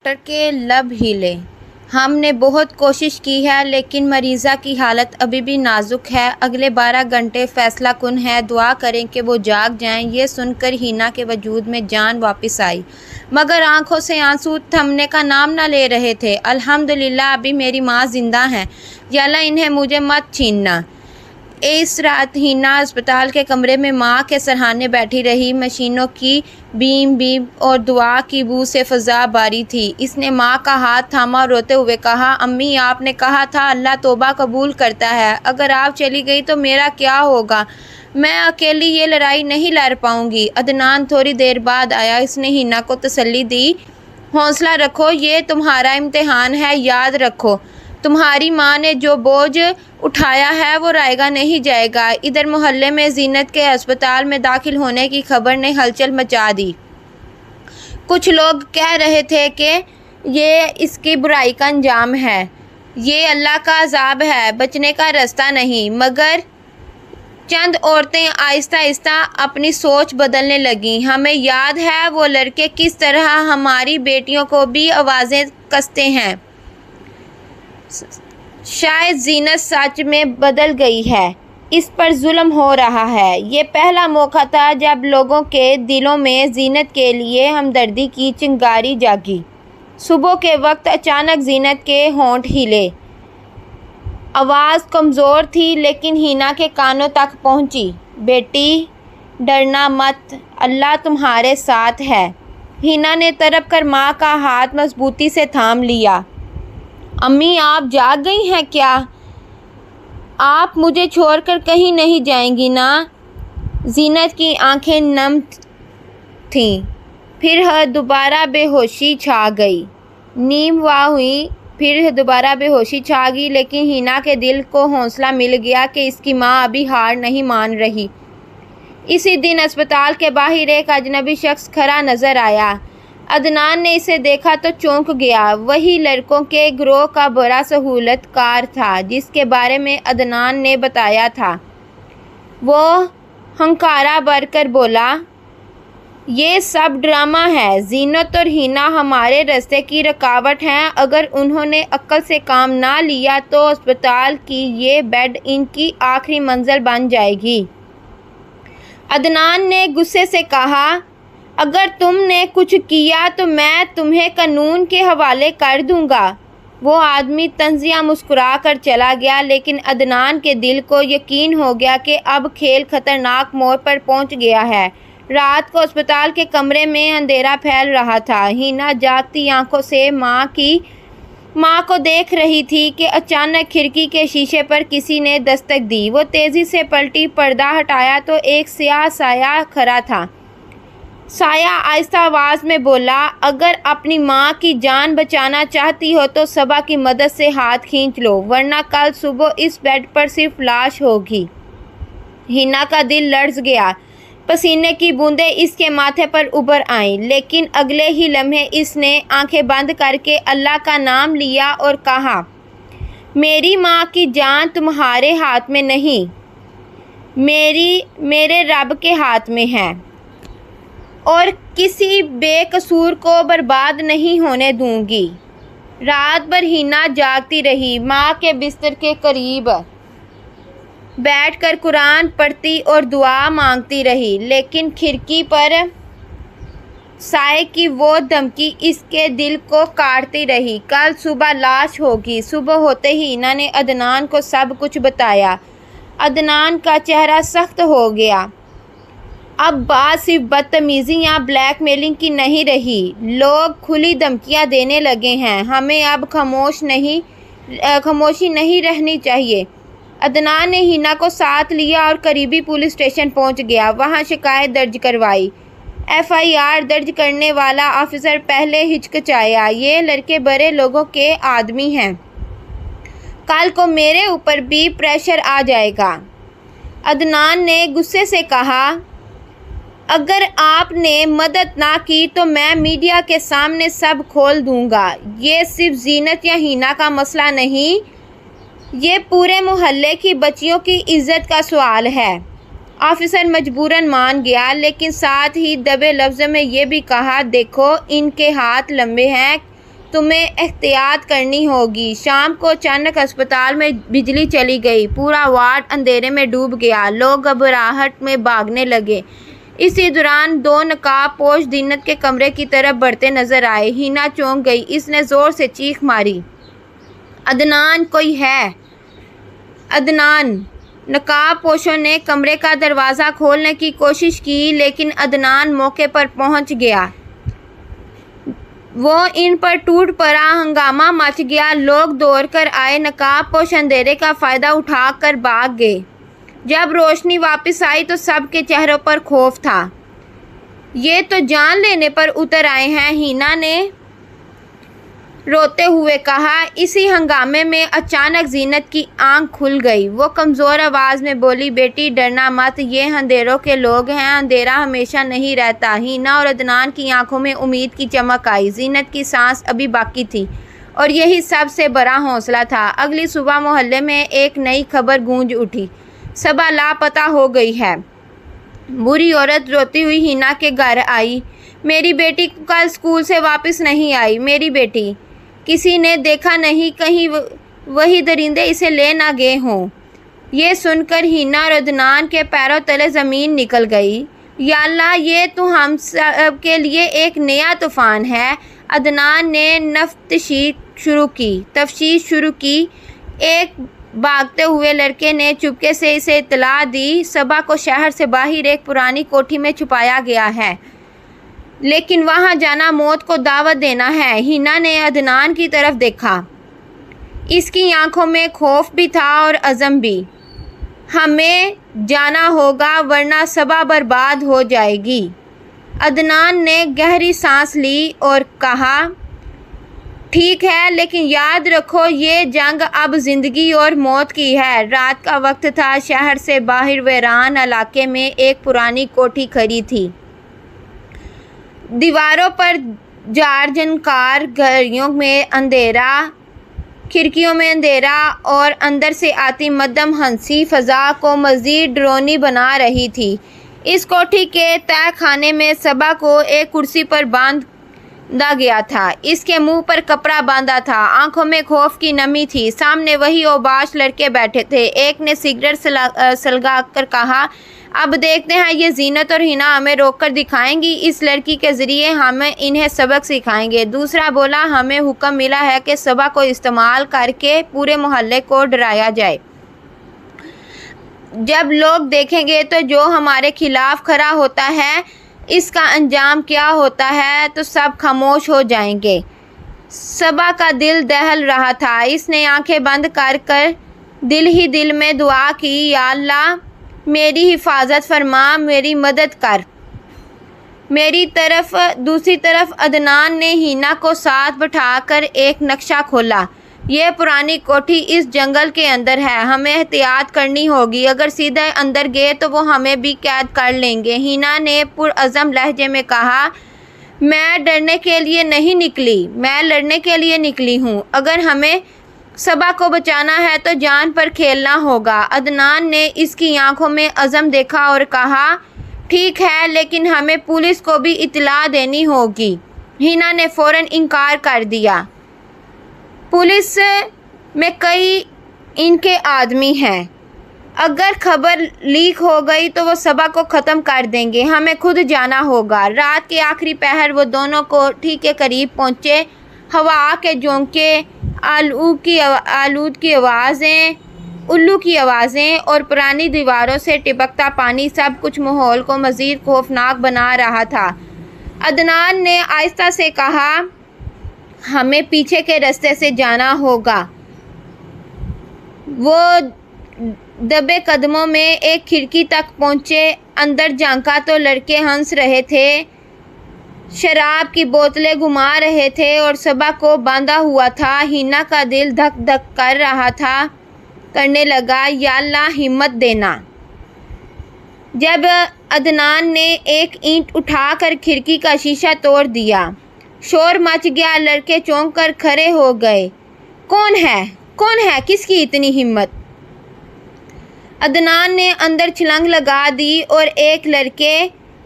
Doctor کے لب ہلے۔ ہم نے بہت کوشش کی ہے لیکن مریضہ کی حالت ابھی بھی نازک ہے۔ اگلے 12 گھنٹے فیصلہ کن ہیں۔ دعا کریں کہ وہ جاگ جائیں۔ یہ سن کر ہینا کے وجود میں جان واپس آئی، مگر آنکھوں سے آنسو تھمنے کا نام نہ لے رہے تھے۔ الحمدللہ ابھی میری ماں زندہ ہیں، یا اللہ انہیں مجھے مت چھیننا۔ اس رات ہینا اسپتال کے کمرے میں ماں کے سرہانے بیٹھی رہی۔ مشینوں کی بیم بیم اور دعا کی بو سے فضا بھاری تھی۔ اس نے ماں کا ہاتھ تھاما اور روتے ہوئے کہا، امی آپ نے کہا تھا اللہ توبہ قبول کرتا ہے، اگر آپ چلی گئی تو میرا کیا ہوگا؟ میں اکیلی یہ لڑائی نہیں لڑ پاؤں گی۔ عدنان تھوڑی دیر بعد آیا۔ اس نے ہینا کو تسلی دی، حوصلہ رکھو، یہ تمہارا امتحان ہے، یاد رکھو تمہاری ماں نے جو بوجھ اٹھایا ہے وہ رائے گا نہیں جائے گا۔ ادھر محلے میں زینت کے اسپتال میں داخل ہونے کی خبر نے ہلچل مچا دی۔ کچھ لوگ کہہ رہے تھے کہ یہ اس کی برائی کا انجام ہے، یہ اللہ کا عذاب ہے، بچنے کا راستہ نہیں۔ مگر چند عورتیں آہستہ آہستہ اپنی سوچ بدلنے لگیں۔ ہمیں یاد ہے وہ لڑکے کس طرح ہماری بیٹیوں کو بھی آوازیں کستے ہیں۔ شاید زینت سچ میں بدل گئی ہے، اس پر ظلم ہو رہا ہے۔ یہ پہلا موقع تھا جب لوگوں کے دلوں میں زینت کے لیے ہمدردی کی چنگاری جاگی۔ صبح کے وقت اچانک زینت کے ہونٹ ہلے۔ آواز کمزور تھی لیکن ہینا کے کانوں تک پہنچی، بیٹی ڈرنا مت، اللہ تمہارے ساتھ ہے۔ ہینا نے تڑپ کر ماں کا ہاتھ مضبوطی سے تھام لیا۔ امی آپ جاگ گئی ہیں کیا؟ آپ مجھے چھوڑ کر کہیں نہیں جائیں گی نا؟ زینت کی آنکھیں نم تھیں، پھر دوبارہ بے ہوشی چھا گئی۔ نیم وا ہوئی، پھر دوبارہ بے ہوشی چھا گئی، لیکن ہینا کے دل کو حوصلہ مل گیا کہ اس کی ماں ابھی ہار نہیں مان رہی۔ اسی دن اسپتال کے باہر ایک اجنبی شخص کھڑا نظر آیا۔ عدنان نے اسے دیکھا تو چونک گیا۔ وہی لڑکوں کے گروہ کا بڑا سہولت کار تھا جس کے بارے میں عدنان نے بتایا تھا۔ وہ ہنکارا بھر کر بولا، یہ سب ڈرامہ ہے، زینت اور ہینا ہمارے راستے کی رکاوٹ ہیں، اگر انہوں نے عقل سے کام نہ لیا تو اسپتال کی یہ بیڈ ان کی آخری منزل بن جائے گی۔ عدنان نے غصے سے کہا، اگر تم نے کچھ کیا تو میں تمہیں قانون کے حوالے کر دوں گا۔ وہ آدمی طنزیہ مسکرا کر چلا گیا، لیکن عدنان کے دل کو یقین ہو گیا کہ اب کھیل خطرناک موڑ پر پہنچ گیا ہے۔ رات کو اسپتال کے کمرے میں اندھیرا پھیل رہا تھا۔ ہینا جاگتی آنکھوں سے ماں کو دیکھ رہی تھی کہ اچانک کھڑکی کے شیشے پر کسی نے دستک دی۔ وہ تیزی سے پلٹی، پردہ ہٹایا تو ایک سیاہ سایہ کھڑا تھا۔ سایہ آہستہ آواز میں بولا، اگر اپنی ماں کی جان بچانا چاہتی ہو تو صبا کی مدد سے ہاتھ کھینچ لو، ورنہ کل صبح اس بیڈ پر صرف لاش ہوگی۔ ہینا کا دل لرز گیا، پسینے کی بوندیں اس کے ماتھے پر ابھر آئیں، لیکن اگلے ہی لمحے اس نے آنکھیں بند کر کے اللہ کا نام لیا اور کہا، میری ماں کی جان تمہارے ہاتھ میں نہیں، میرے رب کے ہاتھ میں ہے، اور کسی بے قصور کو برباد نہیں ہونے دوں گی۔ رات بھر ہینا جاگتی رہی، ماں کے بستر کے قریب بیٹھ کر قرآن پڑھتی اور دعا مانگتی رہی، لیکن کھڑکی پر سائے کی وہ دھمکی اس کے دل کو کاٹتی رہی۔ کل صبح لاش ہوگی۔ صبح ہوتے ہی ہینا نے عدنان کو سب کچھ بتایا۔ عدنان کا چہرہ سخت ہو گیا۔ اب بات صرف بدتمیزی یا بلیک میلنگ کی نہیں رہی، لوگ کھلی دھمکیاں دینے لگے ہیں، ہمیں اب خاموشی نہیں رہنی چاہیے۔ عدنان نے ہینا کو ساتھ لیا اور قریبی پولیس اسٹیشن پہنچ گیا، وہاں شکایت درج کروائی۔ FIR درج کرنے والا آفیسر پہلے ہچکچایا، یہ لڑکے بڑے لوگوں کے آدمی ہیں، کل کو میرے اوپر بھی پریشر آ جائے گا۔ عدنان نے غصے سے کہا، اگر آپ نے مدد نہ کی تو میں میڈیا کے سامنے سب کھول دوں گا۔ یہ صرف زینت یا ہینا کا مسئلہ نہیں، یہ پورے محلے کی بچیوں کی عزت کا سوال ہے۔ آفیسر مجبوراً مان گیا، لیکن ساتھ ہی دبے لفظوں میں یہ بھی کہا، دیکھو ان کے ہاتھ لمبے ہیں، تمہیں احتیاط کرنی ہوگی۔ شام کو اچانک ہسپتال میں بجلی چلی گئی، پورا وارڈ اندھیرے میں ڈوب گیا، لوگ گھبراہٹ میں بھاگنے لگے۔ اسی دوران 2 نقاب پوش زینت کے کمرے کی طرف بڑھتے نظر آئے۔ ہینا چونک گئی، اس نے زور سے چیخ ماری، عدنان کوئی ہے؟ عدنان! نقاب پوشوں نے کمرے کا دروازہ کھولنے کی کوشش کی لیکن عدنان موقع پر پہنچ گیا۔ وہ ان پر ٹوٹ پڑا، ہنگامہ مچ گیا، لوگ دوڑ کر آئے، نقاب پوش اندھیرے کا فائدہ اٹھا کر بھاگ گئے۔ جب روشنی واپس آئی تو سب کے چہروں پر خوف تھا۔ یہ تو جان لینے پر اتر آئے ہیں، ہینا نے روتے ہوئے کہا۔ اسی ہنگامے میں اچانک زینت کی آنکھ کھل گئی۔ وہ کمزور آواز میں بولی، بیٹی ڈرنا مت، یہ اندھیروں کے لوگ ہیں، اندھیرا ہمیشہ نہیں رہتا۔ ہینا اور عدنان کی آنکھوں میں امید کی چمک آئی۔ زینت کی سانس ابھی باقی تھی اور یہی سب سے بڑا حوصلہ تھا۔ اگلی صبح محلے میں ایک نئی خبر گونج اٹھی، صبا لاپتہ ہو گئی ہے۔ بوڑھی عورت روتی ہوئی ہینا کے گھر آئی، میری بیٹی کل اسکول سے واپس نہیں آئی، میری بیٹی کسی نے دیکھا نہیں، کہیں وہی درندے اسے لے نہ گئے ہوں۔ یہ سن کر ہینا اور عدنان کے پیروں تلے زمین نکل گئی۔ یا اللہ، یہ تو ہم سب کے لیے ایک نیا طوفان ہے۔ عدنان نے تفتیش شروع کی۔ ایک بھاگتے ہوئے لڑکے نے چپکے سے اسے اطلاع دی، صبا کو شہر سے باہر ایک پرانی کوٹھی میں چھپایا گیا ہے، لیکن وہاں جانا موت کو دعوت دینا ہے۔ ہینا نے عدنان کی طرف دیکھا، اس کی آنکھوں میں خوف بھی تھا اور عزم بھی۔ ہمیں جانا ہوگا ورنہ صبا برباد ہو جائے گی۔ عدنان نے گہری سانس لی اور کہا، ٹھیک ہے، لیکن یاد رکھو یہ جنگ اب زندگی اور موت کی ہے۔ رات کا وقت تھا، شہر سے باہر ویران علاقے میں ایک پرانی کوٹھی کھڑی تھی۔ دیواروں پر جھارجھنکار، گھڑیوں میں اندھیرا، کھڑکیوں میں اندھیرا اور اندر سے آتی مدھم ہنسی فضا کو مزید ڈراؤنی بنا رہی تھی۔ اس کوٹھی کے تہہ خانے میں صبا کو ایک کرسی پر باندھا گیا تھا، اس کے منہ پر کپڑا باندھا تھا، آنکھوں میں خوف کی نمی تھی۔ سامنے وہی اوباش لڑکے بیٹھے تھے۔ ایک نے سگریٹ سلگا کر کہا، اب دیکھتے ہیں یہ زینت اور ہینا ہمیں روک کر دکھائیں گی، اس لڑکی کے ذریعے ہم انہیں سبق سکھائیں گے۔ دوسرا بولا، ہمیں حکم ملا ہے کہ صبا کو استعمال کر کے پورے محلے کو ڈرایا جائے۔ جب لوگ دیکھیں گے تو جو ہمارے خلاف کھڑا ہوتا ہے اس کا انجام کیا ہوتا ہے تو سب خاموش ہو جائیں گے۔ صبا کا دل دہل رہا تھا، اس نے آنکھیں بند کر کر دل ہی دل میں دعا کی، یا اللہ میری حفاظت فرما، میری مدد کر۔ دوسری طرف عدنان نے ہینا کو ساتھ بٹھا کر ایک نقشہ کھولا، یہ پرانی کوٹھی اس جنگل کے اندر ہے، ہمیں احتیاط کرنی ہوگی، اگر سیدھے اندر گئے تو وہ ہمیں بھی قید کر لیں گے۔ ہینا نے پرعزم لہجے میں کہا، میں ڈرنے کے لیے نہیں نکلی، میں لڑنے کے لیے نکلی ہوں، اگر ہمیں صبا کو بچانا ہے تو جان پر کھیلنا ہوگا۔ عدنان نے اس کی آنکھوں میں عزم دیکھا اور کہا، ٹھیک ہے، لیکن ہمیں پولیس کو بھی اطلاع دینی ہوگی۔ ہینا نے فوراً انکار کر دیا، پولیس میں کئی ان کے آدمی ہیں، اگر خبر لیک ہو گئی تو وہ صبا کو ختم کر دیں گے، ہمیں خود جانا ہوگا۔ رات کے آخری پہر وہ دونوں کوٹھی کے قریب پہنچے، ہوا کے جھونکے، الو کی آوازیں اور پرانی دیواروں سے ٹپکتا پانی، سب کچھ ماحول کو مزید خوفناک بنا رہا تھا۔ عدنان نے آہستہ سے کہا، ہمیں پیچھے کے راستے سے جانا ہوگا۔ وہ دبے قدموں میں ایک کھڑکی تک پہنچے، اندر جھانکا تو لڑکے ہنس رہے تھے، شراب کی بوتلیں گھما رہے تھے اور صبا کو باندھا ہوا تھا۔ ہینا کا دل دھک دھک کرنے لگا، یا اللہ ہمت دینا۔ جب عدنان نے ایک اینٹ اٹھا کر کھڑکی کا شیشہ توڑ دیا، شور مچ گیا، لڑکے چونک کر کھڑے ہو گئے۔ کون ہے، کس کی اتنی ہمت؟ عدنان نے اندر چھلانگ لگا دی اور ایک لڑکے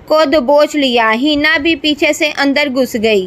کو دبوچ لیا، ہینا بھی پیچھے سے اندر گھس گئی۔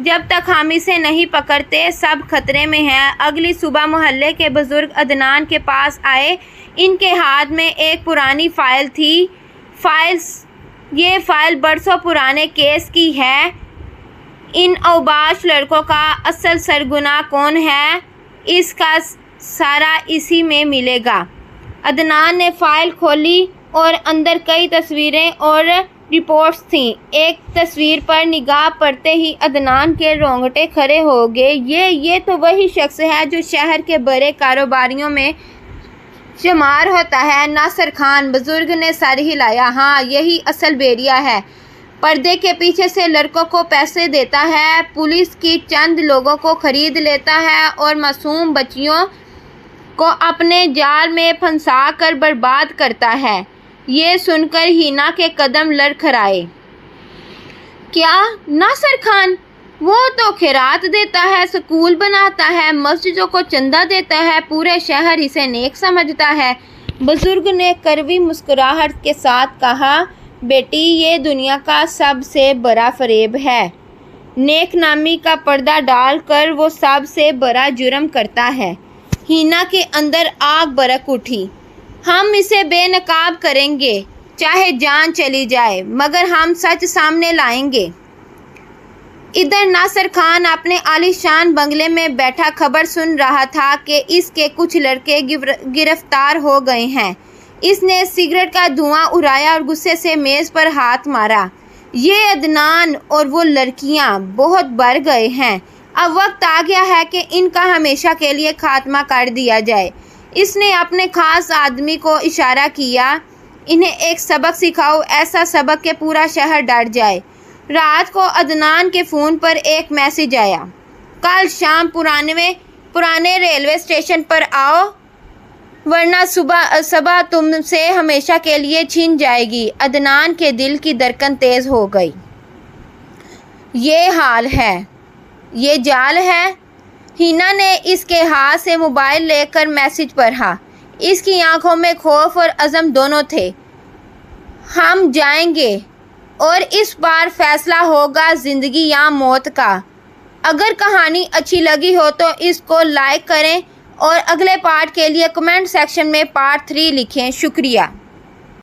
جب تک ہم اسے نہیں پکڑتے سب خطرے میں ہیں۔ اگلی صبح محلے کے بزرگ عدنان کے پاس آئے۔ ان کے ہاتھ میں ایک پرانی فائل تھی۔ یہ فائل برسوں پرانے کیس کی ہے۔ ان اوباش لڑکوں کا اصل سرغنہ کون ہے، اس کا سارا اسی میں ملے گا۔ عدنان نے فائل کھولی اور اندر کئی تصویریں اور رپورٹس تھیں۔ ایک تصویر پر نگاہ پڑتے ہی عدنان کے رونگٹے کھڑے ہو گئے۔ یہ تو وہی شخص ہے جو شہر کے بڑے کاروباریوں میں شمار ہوتا ہے۔ ناصر خان بزرگ نے سر ہلایا۔ ہاں، یہی اصل بیڑیا ہے۔ پردے کے پیچھے سے لڑکوں کو پیسے دیتا ہے، پولیس کی چند لوگوں کو خرید لیتا ہے اور معصوم بچیوں کو اپنے جال میں پھنسا کر برباد کرتا ہے۔ یہ سن کر ہینا کے قدم لڑکھڑائے۔ کیا ناصر خان؟ وہ تو خیرات دیتا ہے، سکول بناتا ہے، مسجدوں کو چندہ دیتا ہے، پورے شہر اسے نیک سمجھتا ہے۔ بزرگ نے کڑوی مسکراہٹ کے ساتھ کہا، بیٹی، یہ دنیا کا سب سے بڑا فریب ہے۔ نیک نامی کا پردہ ڈال کر وہ سب سے بڑا جرم کرتا ہے۔ ہینا کے اندر آگ بھڑک اٹھی۔ ہم اسے بے نقاب کریں گے، چاہے جان چلی جائے، مگر ہم سچ سامنے لائیں گے۔ ادھر ناصر خان اپنے عالی شان بنگلے میں بیٹھا خبر سن رہا تھا کہ اس کے کچھ لڑکے گرفتار ہو گئے ہیں۔ اس نے سگریٹ کا دھواں اڑایا اور غصے سے میز پر ہاتھ مارا۔ یہ عدنان اور وہ لڑکیاں بہت بڑھ گئے ہیں۔ اب وقت آ گیا ہے کہ ان کا ہمیشہ کے لیے خاتمہ کر دیا جائے۔ اس نے اپنے خاص آدمی کو اشارہ کیا، انہیں ایک سبق سکھاؤ، ایسا سبق کہ پورا شہر ڈر جائے۔ رات کو عدنان کے فون پر ایک میسج آیا، کل شام پرانے ریلوے اسٹیشن پر آؤ ورنہ صبح تم سے ہمیشہ کے لیے چھن جائے گی۔ عدنان کے دل کی دھڑکن تیز ہو گئی۔ یہ حال ہے، یہ جال ہے۔ ہینا نے اس کے ہاتھ سے موبائل لے کر میسج پڑھا۔ اس کی آنکھوں میں خوف اور عزم دونوں تھے۔ ہم جائیں گے اور اس بار فیصلہ ہوگا زندگی یا موت کا۔ اگر کہانی اچھی لگی ہو تو اس کو لائک کریں اور اگلے پارٹ کے لیے کمنٹ سیکشن میں پارٹ 3 لکھیں۔ شکریہ۔